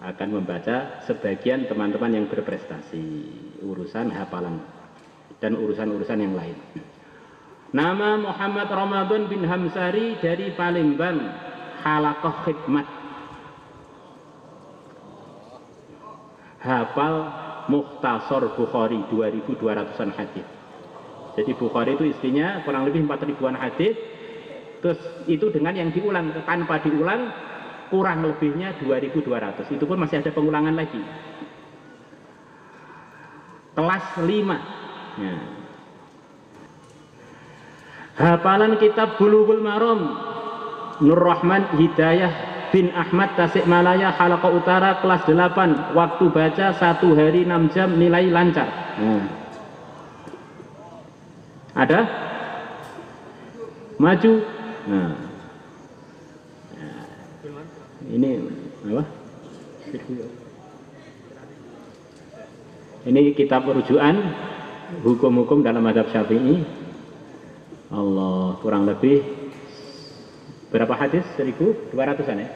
akan membaca sebagian teman-teman yang berprestasi urusan hafalan dan urusan-urusan yang lain. Nama Muhammad Ramadan bin Hamsari dari Palembang, Halaqah Khidmat. Hafal Mukhtasar Bukhari 2200-an hadis. Jadi Bukhari itu isinya kurang lebih 4000-an hadis. Terus itu dengan yang diulang, tanpa diulang kurang lebihnya 2200. Itu pun masih ada pengulangan lagi. Kelas 5. Ya. Hafalan kitab Bulughul Maram Nur Rahman Hidayah bin Ahmad Tasikmalaya Halaqah Utara kelas 8. Waktu baca 1 hari 6 jam, nilai lancar. Ada? Maju. Nah. Ini apa? Ini kitab rujukan hukum-hukum dalam mazhab Syafi'i. Allah, kurang lebih berapa hadis? 1200-an ya?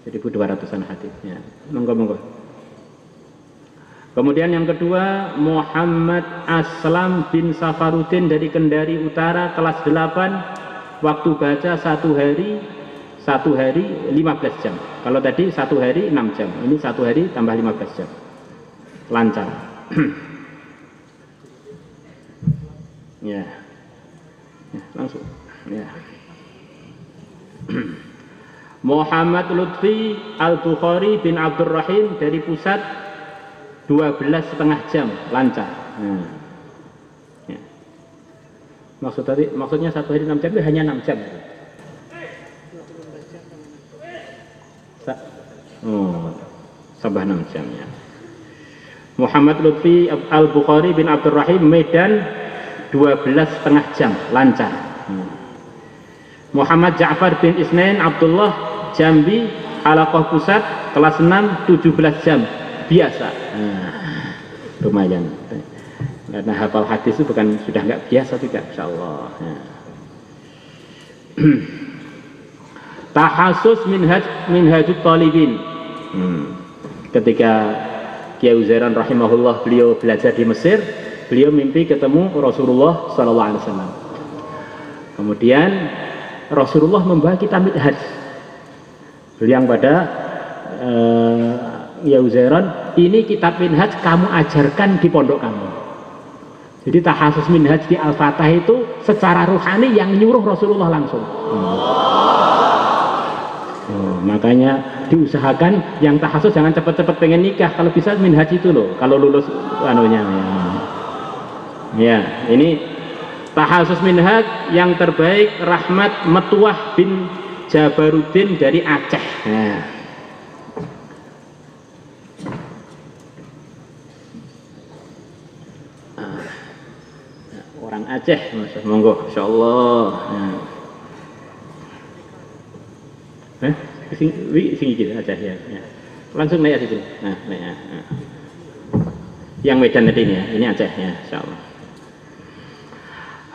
1200-an hadis ya. Monggo-monggo. Kemudian yang kedua, Muhammad Aslam bin Safaruddin dari Kendari Utara kelas 8. Waktu baca 1 hari 15 jam. Kalau tadi 1 hari 6 jam. Ini 1 hari tambah 15 jam. Lancar. Ya. Langsung. Ya. Muhammad Lutfi Al-Bukhari bin Abdurrahim dari Pusat 12,5 jam lancar. Ya. Maksudnya 1 hari 6 jam itu hanya 6 jam. Sabah 6 jam ya. Muhammad Lutfi Al-Bukhari bin Abdurrahim Medan 12,5 jam lancar. Muhammad Ja'far bin Isnain Abdullah Jambi Halaqah Pusat kelas 6 17 jam biasa. Lumayan. Karena hafal hadis itu bukan sudah nggak biasa juga, insyaallah. Tahasus minhajut talibin. Ketika Kiai Uzairan rahimahullah beliau belajar di Mesir, beliau mimpi ketemu Rasulullah sallallahu alaihi wasallam. Kemudian Rasulullah membawa kitab minhaj. Bilang pada ya Uzairan, ini kitab minhaj kamu ajarkan di pondok kamu. Jadi tahasus minhaj di Al-Fatah itu secara ruhani yang nyuruh Rasulullah langsung. Makanya diusahakan yang tahasus jangan cepat-cepat pengen nikah, kalau bisa minhaj itu loh, kalau lulus anunya ya. Ini tahasus minhaj yang terbaik Rahmat Metuah bin Jabaruddin dari Aceh. Orang Aceh, monggo insyaallah. Sini gitu aja ya. Langsung naik di sini. Naik. Yang Medan tadi ini ya, ini Aceh ya, insyaallah.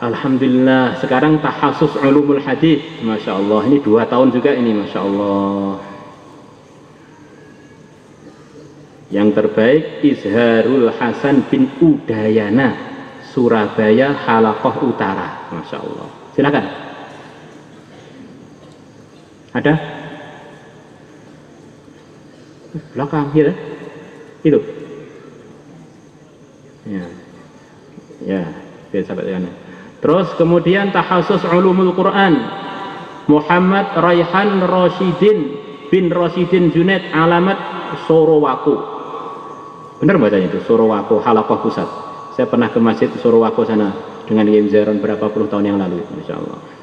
Alhamdulillah, sekarang tahasus ulumul hadis, masya Allah. Ini 2 tahun juga ini, masya Allah. Yang terbaik Izharul Hasan bin Udayana, Surabaya Halaqah Utara, masya Allah. Silakan. Ada? Belakang gitu, itu. Ya, biar sahabat ya. Terus kemudian tahasus ulumul Quran Muhammad Raihan Rasyidin bin Rasyidin Junaid alamat Sorowako. Benar bacanya itu Sorowako Halaqah Pusat. Saya pernah ke masjid Sorowako sana dengan Kiai Uzairan berapa puluh tahun yang lalu, insyaallah.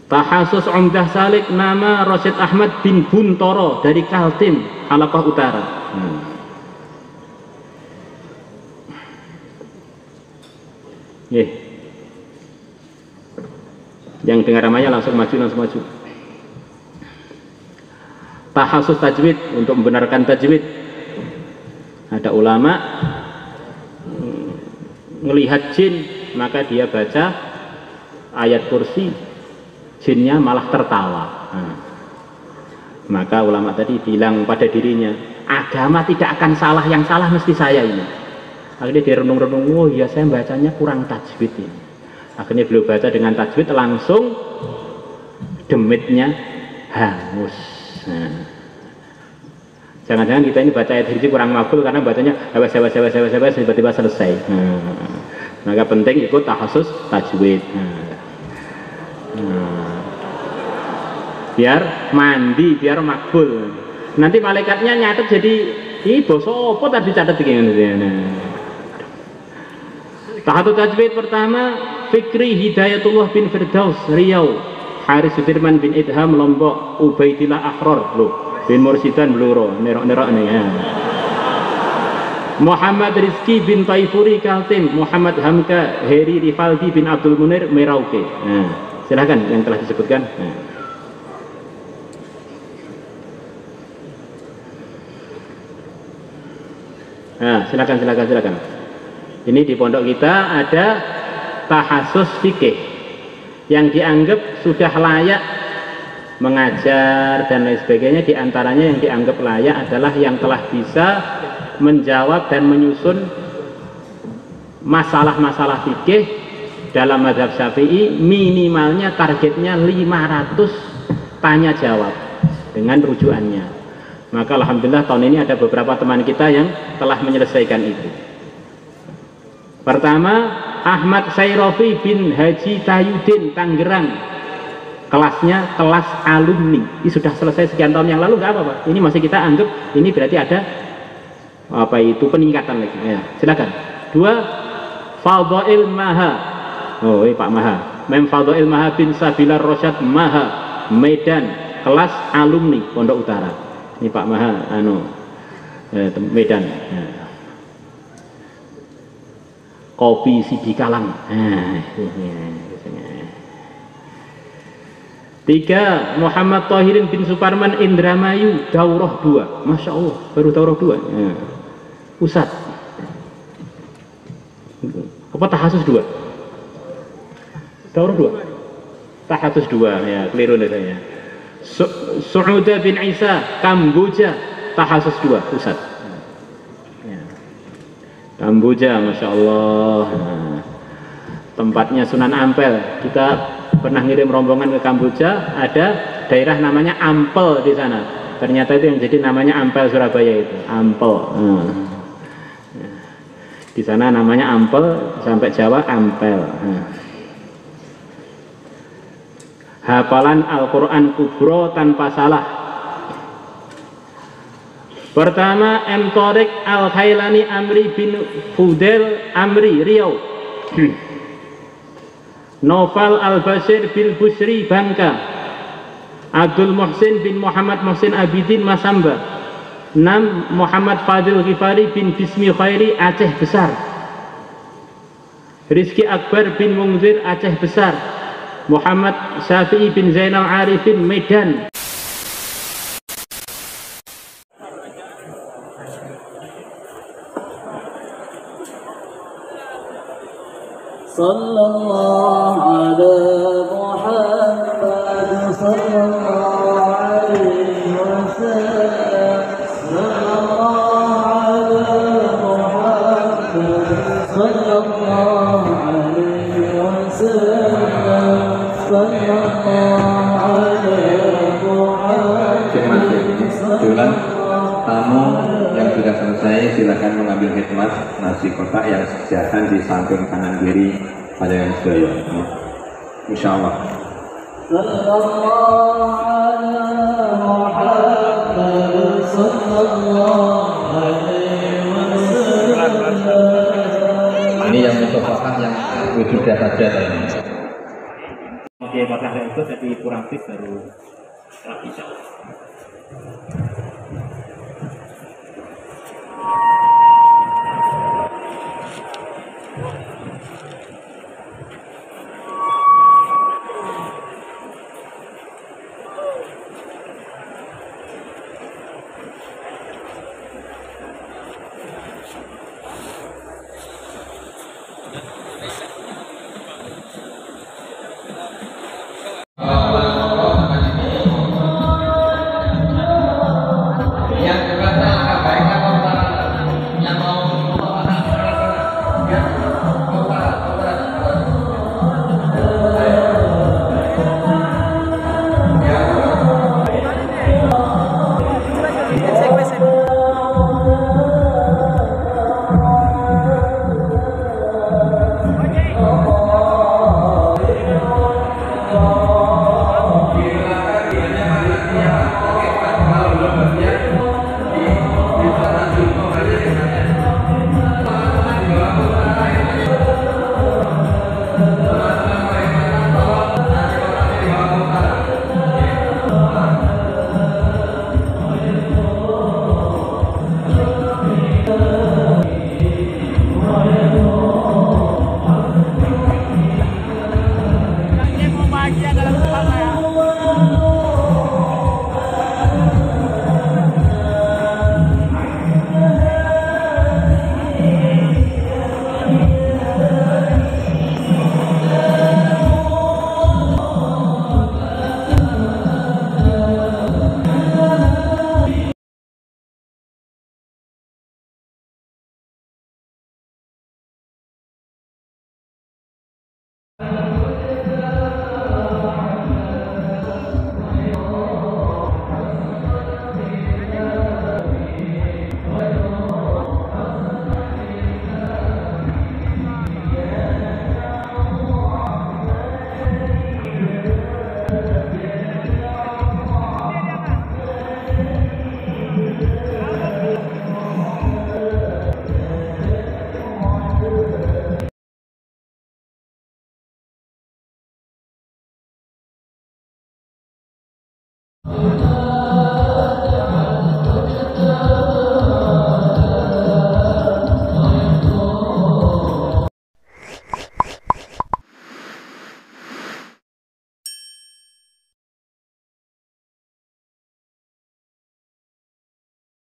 Tahasus Umdah Salik nama Rasyid Ahmad bin Buntoro dari Kaltim Halaqah Utara. Yang dengar namanya langsung maju. Tahasus tajwid untuk membenarkan tajwid. Ada ulama melihat jin maka dia baca ayat kursi, jinnya malah tertawa. Maka ulama tadi bilang pada dirinya, agama tidak akan salah, yang salah mesti saya ini. Akhirnya dia renung-renung, oh ya saya bacanya kurang tajwid ini. Akhirnya beliau baca dengan tajwid, langsung demitnya hangus. Nah, jangan-jangan kita ini baca ayat hiji kurang makbul karena bacanya hewas tiba-tiba selesai. Maka penting ikut tahassus tajwid. Biar mandi, biar makbul. Nanti malaikatnya nyatet jadi ini basa apa tadi dicatat begini. Tahassus tajwid pertama Fikri Hidayatullah bin Firdaus Riau, Haris Sudirman bin Idham Lombok, Ubaidillah Akhror bin Mursidan Bluro nerok-nerok nih ya. Muhammad Rizki bin Taifuri Kaltim, Muhammad Hamka Heri Rifaldi bin Abdul Munir Merauke. Nah, silahkan yang telah disebutkan. Nah, silakan. Ini di pondok kita ada tahassus fikih yang dianggap sudah layak mengajar dan lain sebagainya. Di antaranya yang dianggap layak adalah yang telah bisa menjawab dan menyusun masalah-masalah fikih dalam mazhab Syafi'i, minimalnya targetnya 500 tanya jawab dengan rujukannya. Maka alhamdulillah tahun ini ada beberapa teman kita yang telah menyelesaikan itu. Pertama, Ahmad Sayrofi bin Haji Tahyudin Tangerang, kelasnya kelas alumni. Ini sudah selesai sekian tahun yang lalu, nggak apa-apa. Ini masih kita anggap ini berarti ada apa itu peningkatan lagi. Ya, silakan. Dua, Fadhail Maha. Oh, ini Pak Maha. Mem Fadhail Maha bin Sabilar Rosyad Maha, Medan, kelas alumni Pondok Utara. Ini Pak Maha, Medan. Ya. Kopi Sidi Kalang. Tiga, Muhammad Tahirin bin Suparman Indramayu, Daurah 2. Masya Allah, baru Daurah 2. Ya. Pusat. Apa tahassus 2? Daurah 2. Tahassus 2, ya, keliru nih saya. Su'uda bin Isa, Kamboja, tahassus 2, pusat. Kamboja, Masya Allah. Nah, tempatnya Sunan Ampel. Kita pernah ngirim rombongan ke Kamboja, ada daerah namanya Ampel di sana. Ternyata itu yang jadi namanya Ampel Surabaya itu, Ampel. Di sana namanya Ampel, sampai Jawa Ampel. Hafalan Al-Quran Kubro tanpa salah. Pertama, M. Tariq Al-Khailani Amri bin Fudel Amri Riau. Noval Al-Bashir bin Busri Bangka. Abdul Muhsin bin Muhammad Muhsin Abidin Masamba. 6. Muhammad Fadil Ghifari bin Bismi Khairi Aceh Besar. Rizki Akbar bin Mungzir Aceh Besar. Muhammad Syafi'i bin Zainal Arifin Medan. Sallallahu ala Muhammad sallallahu alaihi wasallam. Sallallahu ala Muhammad sallallahu alaihi wasallam. Sallallahu ala Muhammad. Tamu yang sudah selesai silakan mengambil khidmat nasi kotak yang disediakan di samping kanan kiri pada yang sedaya. Insyaallah. Ini yang mutafakah yang sudah saja tadi. Oke, apakah itu jadi kurang fit baru bisa.